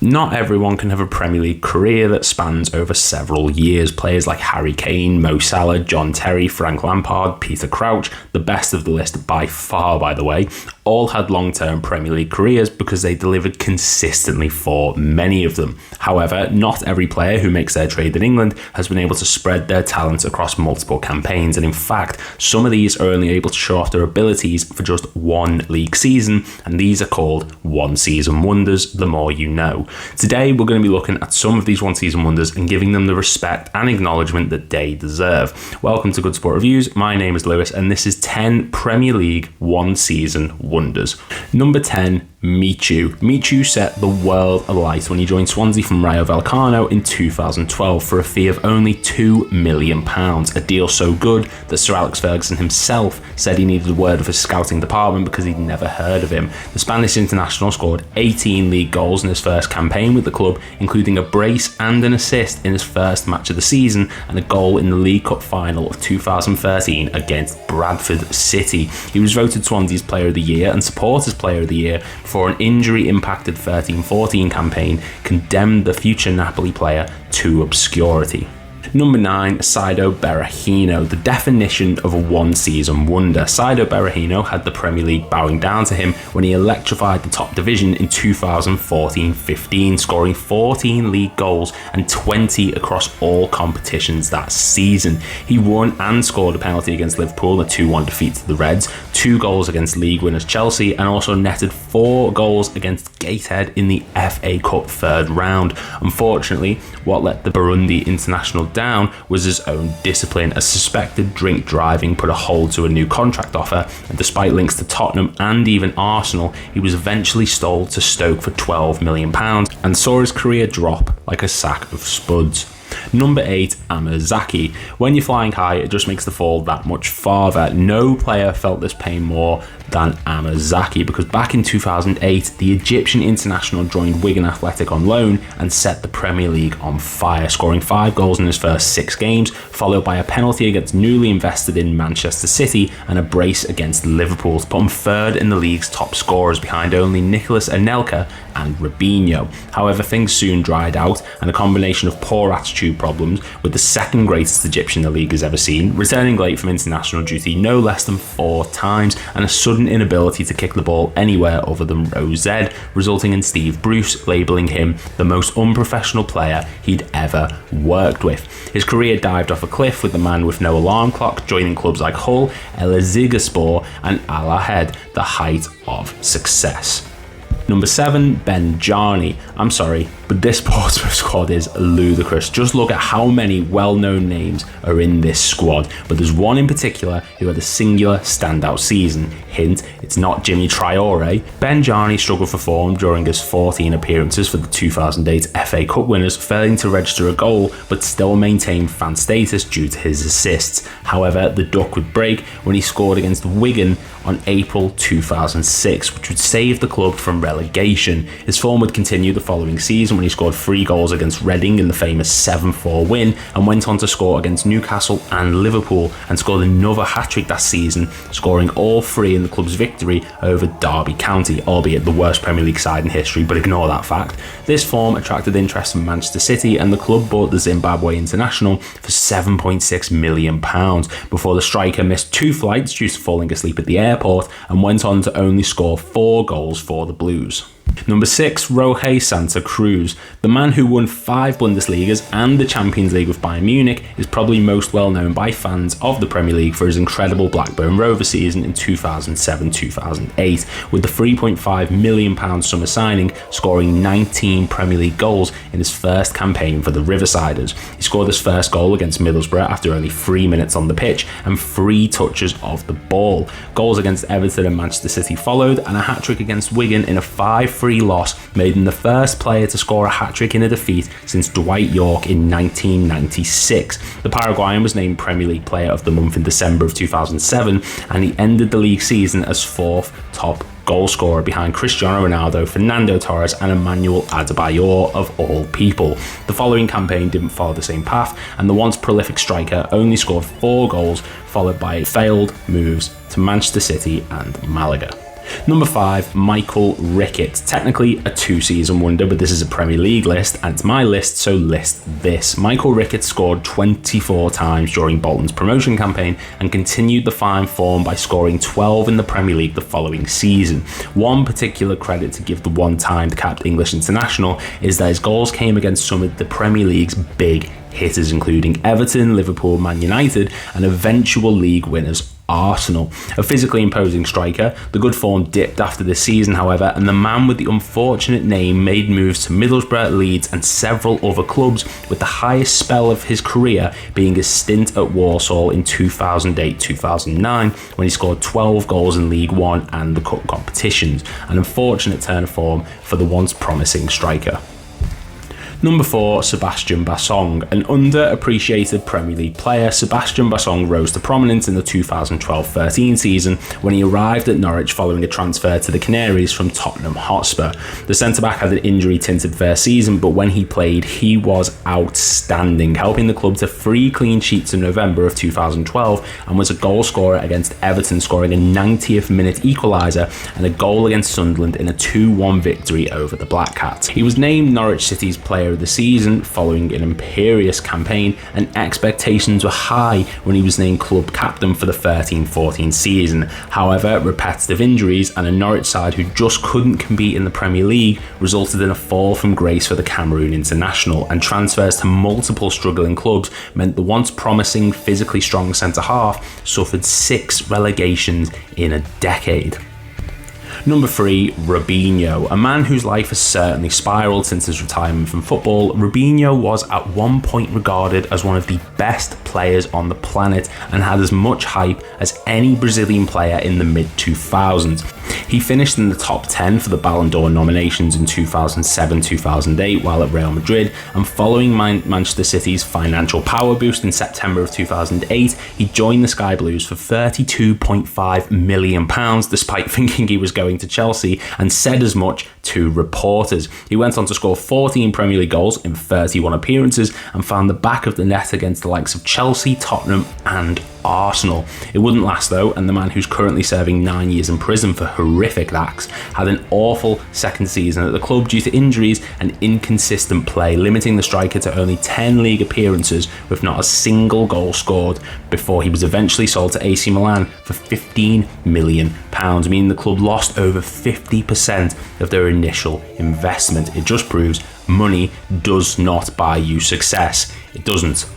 Not everyone can have a Premier League career that spans over several years. Players like Harry Kane, Mo Salah, John Terry, Frank Lampard, Peter Crouch, the best of the list by far, by the way, all had long-term Premier League careers because they delivered consistently for many of them. However, not every player who makes their trade in England has been able to spread their talents across multiple campaigns, and in fact, some of these are only able to show off their abilities for just one league season, and these are called one-season wonders, the more you know. Today, we're going to be looking at some of these one-season wonders and giving them the respect and acknowledgement that they deserve. Welcome to Good Sport Reviews. My name is Lewis, and this is 10 Premier League one-season wonders. Number 10, Michu. Michu set the world alight when he joined Swansea from Rayo Vallecano in 2012 for a fee of only £2 million, a deal so good that Sir Alex Ferguson himself said he needed a word of his scouting department because he'd never heard of him. The Spanish international scored 18 league goals in his first campaign with the club, including a brace and an assist in his first match of the season and a goal in the League Cup final of 2013 against Bradford City. He was voted Swansea's Player of the Year and Supporters Player of the Year for an injury-impacted 13-14 campaign, condemned the future Napoli player to obscurity. Number 9, Pido Barino, the definition of a one-season wonder. Pido Barino had the Premier League bowing down to him when he electrified the top division in 2014-15, scoring 14 league goals and 20 across all competitions that season. He won and scored a penalty against Liverpool in a 2-1 defeat to the Reds, 2 goals against league winners Chelsea, and also netted 4 goals against Gateshead in the FA Cup third round. Unfortunately, what let the Burundi international down was his own discipline, as suspected drink driving put a hold to a new contract offer, and despite links to Tottenham and even Arsenal, he was eventually sold to Stoke for £12 million and saw his career drop like a sack of spuds. Number 8, Amazaki. When you're flying high, it just makes the fall that much farther. No player felt this pain more than Amazaki, because back in 2008, the Egyptian international joined Wigan Athletic on loan and set the Premier League on fire, scoring 5 goals in his first 6 games, followed by a penalty against newly invested in Manchester City and a brace against Liverpool to put him third in the league's top scorers behind only Nicolas Anelka and Robinho. However, things soon dried out, and a combination of poor attitude problems with the second greatest Egyptian the league has ever seen, returning late from international duty no less than 4 times, and a sudden inability to kick the ball anywhere other than row Z, resulting in Steve Bruce labelling him the most unprofessional player he'd ever worked with. His career dived off a cliff, with the man with no alarm clock joining clubs like Hull, Elazığspor and Al Ahly, the height of success. Number 7, Benjani. I'm sorry, but this Portsmouth squad is ludicrous. Just look at how many well-known names are in this squad, but there's one in particular who had a singular standout season. Hint, it's not Jimmy Traore. Benjani struggled for form during his 14 appearances for the 2008 FA Cup winners, failing to register a goal, but still maintained fan status due to his assists. However, the duck would break when he scored against Wigan on April 2006, which would save the club from relegation. His form would continue the following season when he scored 3 goals against Reading in the famous 7-4 win, and went on to score against Newcastle and Liverpool, and scored another hat-trick that season, scoring all 3 in the club's victory over Derby County, albeit the worst Premier League side in history, but ignore that fact. This form attracted interest from Manchester City, and the club bought the Zimbabwe international for £7.6 million, before the striker missed 2 flights due to falling asleep at the airport, and went on to only score 4 goals for the Blues. Number 6, Roque Santa Cruz. The man who won 5 Bundesligas and the Champions League with Bayern Munich is probably most well known by fans of the Premier League for his incredible Blackburn Rovers season in 2007-2008, with the £3.5 million summer signing, scoring 19 Premier League goals in his first campaign for the Riversiders. He scored his first goal against Middlesbrough after only 3 minutes on the pitch and 3 touches of the ball. Goals against Everton and Manchester City followed, and a hat-trick against Wigan in a 5-3 loss made him the first player to score a hat-trick in a defeat since Dwight Yorke in 1996. The Paraguayan was named Premier League Player of the Month in December of 2007, and he ended the league season as 4th top goal scorer behind Cristiano Ronaldo, Fernando Torres and Emmanuel Adebayor of all people. The following campaign didn't follow the same path, and the once prolific striker only scored 4 goals, followed by failed moves to Manchester City and Malaga. Number 5, Michael Ricketts. Technically a 2-season wonder, but this is a Premier League list, and it's my list, so list this. Michael Ricketts scored 24 times during Bolton's promotion campaign and continued the fine form by scoring 12 in the Premier League the following season. One particular credit to give the one-time capped English international is that his goals came against some of the Premier League's big hitters, including Everton, Liverpool, Man United, and eventual league winners Arsenal. A physically imposing striker, the good form dipped after this season, however, and the man with the unfortunate name made moves to Middlesbrough, Leeds, and several other clubs, with the highest spell of his career being his stint at Walsall in 2008-2009, when he scored 12 goals in League One and the cup competitions. An unfortunate turn of form for the once promising striker. Number 4, Sebastian Bassong. An underappreciated Premier League player, Sebastian Bassong rose to prominence in the 2012-13 season when he arrived at Norwich following a transfer to the Canaries from Tottenham Hotspur. The centre-back had an injury-tinted first season, but when he played, he was outstanding, helping the club to 3 clean sheets in November of 2012 and was a goal scorer against Everton, scoring a 90th minute equaliser and a goal against Sunderland in a 2-1 victory over the Black Cats. He was named Norwich City's player of the season following an imperious campaign, and expectations were high when he was named club captain for the 13-14 season. However, repetitive injuries and a Norwich side who just couldn't compete in the Premier League resulted in a fall from grace for the Cameroon international, and transfers to multiple struggling clubs meant the once promising, physically strong centre-half suffered 6 relegations in a decade. Number 3, Robinho. A man whose life has certainly spiralled since his retirement from football, Robinho was at one point regarded as one of the best players on the planet and had as much hype as any Brazilian player in the mid-2000s. He finished in the top 10 for the Ballon d'Or nominations in 2007-2008 while at Real Madrid, and following Manchester City's financial power boost in September of 2008, he joined the Sky Blues for £32.5 million despite thinking he was going to Chelsea, and said as much to reporters. He went on to score 14 Premier League goals in 31 appearances and found the back of the net against the likes of Chelsea, Tottenham and Arsenal. It wouldn't last though, and the man who's currently serving 9 years in prison for horrific acts had an awful second season at the club due to injuries and inconsistent play, limiting the striker to only 10 league appearances with not a single goal scored before he was eventually sold to AC Milan for £15 million, meaning the club lost over 50% of their initial investment. It just proves money does not buy you success. It doesn't.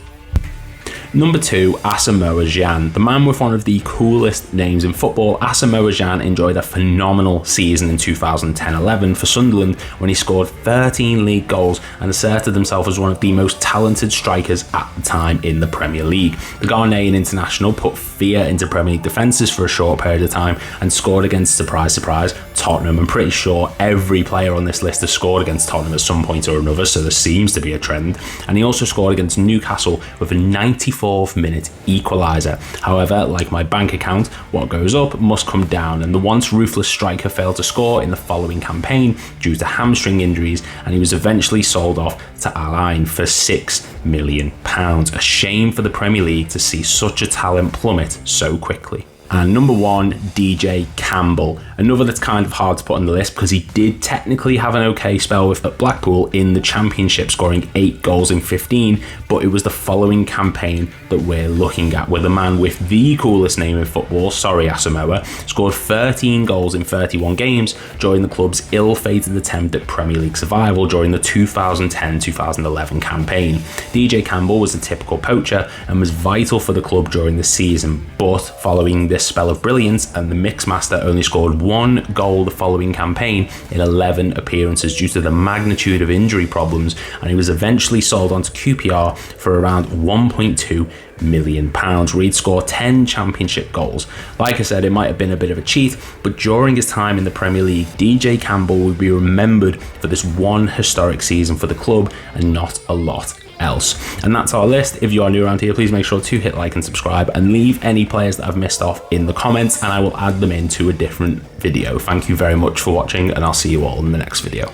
Number 2, Asamoah Gyan. The man with one of the coolest names in football, Asamoah Gyan enjoyed a phenomenal season in 2010-11 for Sunderland when he scored 13 league goals and asserted himself as one of the most talented strikers at the time in the Premier League. The Ghanaian international put fear into Premier League defences for a short period of time and scored against, surprise, surprise, Tottenham. I'm pretty sure every player on this list has scored against Tottenham at some point or another, so there seems to be a trend. And he also scored against Newcastle with a 94th minute equaliser. However, like my bank account, what goes up must come down, and the once ruthless striker failed to score in the following campaign due to hamstring injuries, and he was eventually sold off to Al Ain for £6 million. A shame for the Premier League to see such a talent plummet so quickly. And number 1, DJ Campbell. Another that's kind of hard to put on the list because he did technically have an okay spell with at Blackpool in the Championship, scoring 8 goals in 15, but it was the following campaign that we're looking at, where the man with the coolest name in football, sorry Asamoah, scored 13 goals in 31 games during the club's ill-fated attempt at Premier League survival during the 2010-2011 campaign. DJ Campbell was a typical poacher and was vital for the club during the season, but following this spell of brilliance, and the Mixmaster only scored 1 goal the following campaign in 11 appearances due to the magnitude of injury problems, and he was eventually sold on to QPR for around £1.2 million, where he'd score 10 Championship goals. Like I said, it might have been a bit of a cheat, but during his time in the Premier League, DJ Campbell would be remembered for this one historic season for the club and not a lot else. And that's our list. If you are new around here, please make sure to hit like and subscribe, and leave any players that I've missed off in the comments and I will add them into a different video. Thank you very much for watching, and I'll see you all in the next video.